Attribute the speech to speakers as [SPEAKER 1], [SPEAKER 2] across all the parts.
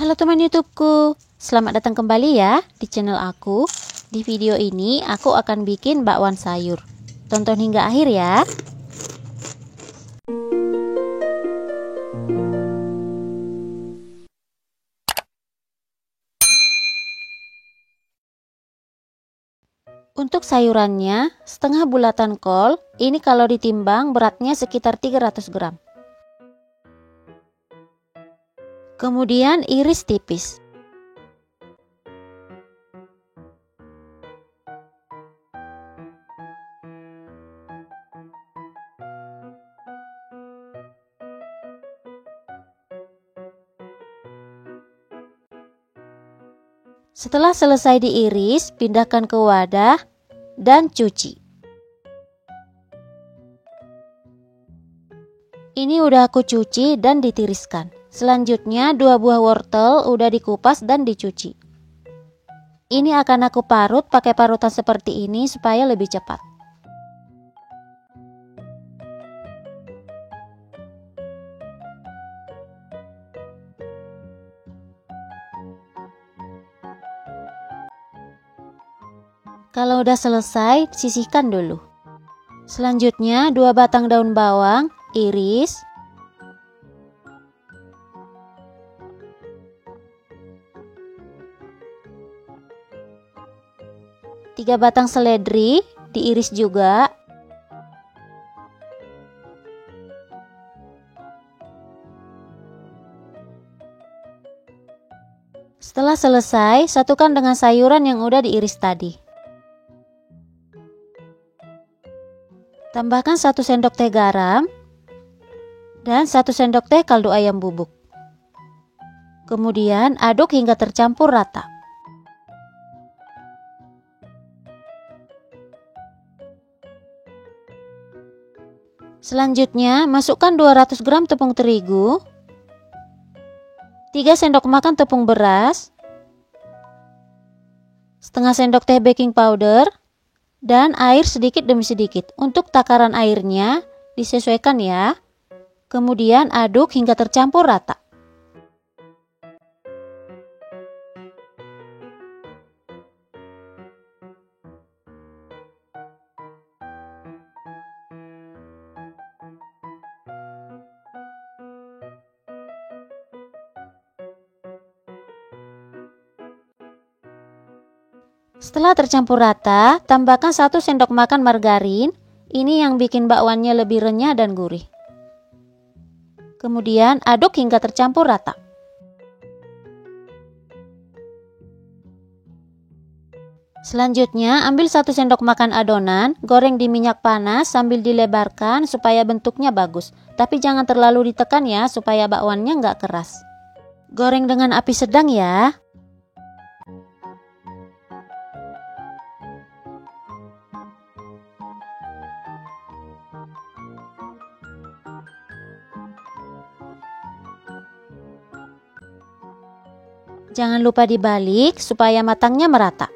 [SPEAKER 1] Halo teman YouTubeku, selamat datang kembali ya di channel aku. Di video ini aku akan bikin bakwan sayur. Tonton hingga akhir ya. Untuk sayurannya, setengah bulatan kol, ini kalau ditimbang beratnya sekitar 300 gram. Kemudian iris tipis. Setelah selesai diiris, pindahkan ke wadah dan cuci. Ini udah aku cuci dan ditiriskan. Selanjutnya 2 buah wortel udah dikupas dan dicuci. Ini akan aku parut pakai parutan seperti ini supaya lebih cepat. Kalau udah selesai, sisihkan dulu. Selanjutnya 2 batang daun bawang, iris. 3 batang seledri, diiris juga. Setelah selesai, satukan dengan sayuran yang udah diiris tadi. Tambahkan 1 sendok teh garam dan 1 sendok teh kaldu ayam bubuk. Kemudian aduk hingga tercampur rata. Selanjutnya, masukkan 200 gram tepung terigu, 3 sendok makan tepung beras, setengah sendok teh baking powder, dan air sedikit demi sedikit. Untuk takaran airnya disesuaikan ya. Kemudian aduk hingga tercampur rata. Setelah tercampur rata, tambahkan 1 sendok makan margarin. Ini yang bikin bakwannya lebih renyah dan gurih. Kemudian aduk hingga tercampur rata. Selanjutnya, ambil 1 sendok makan adonan, goreng di minyak panas sambil dilebarkan supaya bentuknya bagus. Tapi jangan terlalu ditekan ya, supaya bakwannya nggak keras. Goreng dengan api sedang ya. Jangan lupa dibalik supaya matangnya merata.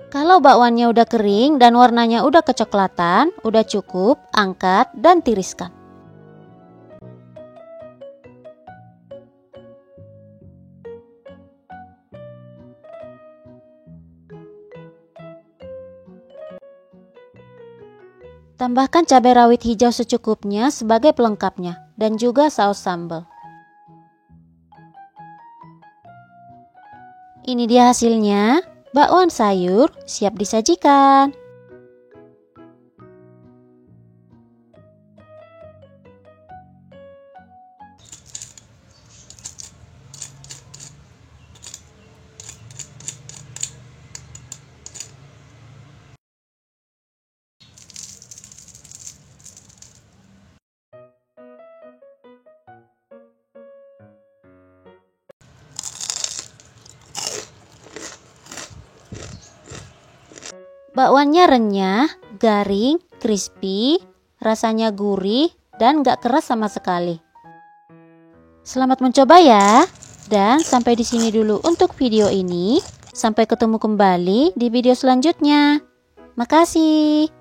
[SPEAKER 1] Kalau bakwannya udah kering dan warnanya udah kecoklatan, udah cukup, angkat dan tiriskan. Tambahkan cabai rawit hijau secukupnya sebagai pelengkapnya dan juga saus sambal. Ini dia hasilnya, bakwan sayur siap disajikan. Bakwannya renyah, garing, crispy, rasanya gurih, dan gak keras sama sekali. Selamat mencoba ya, dan sampai di sini dulu untuk video ini. Sampai ketemu kembali di video selanjutnya. Makasih.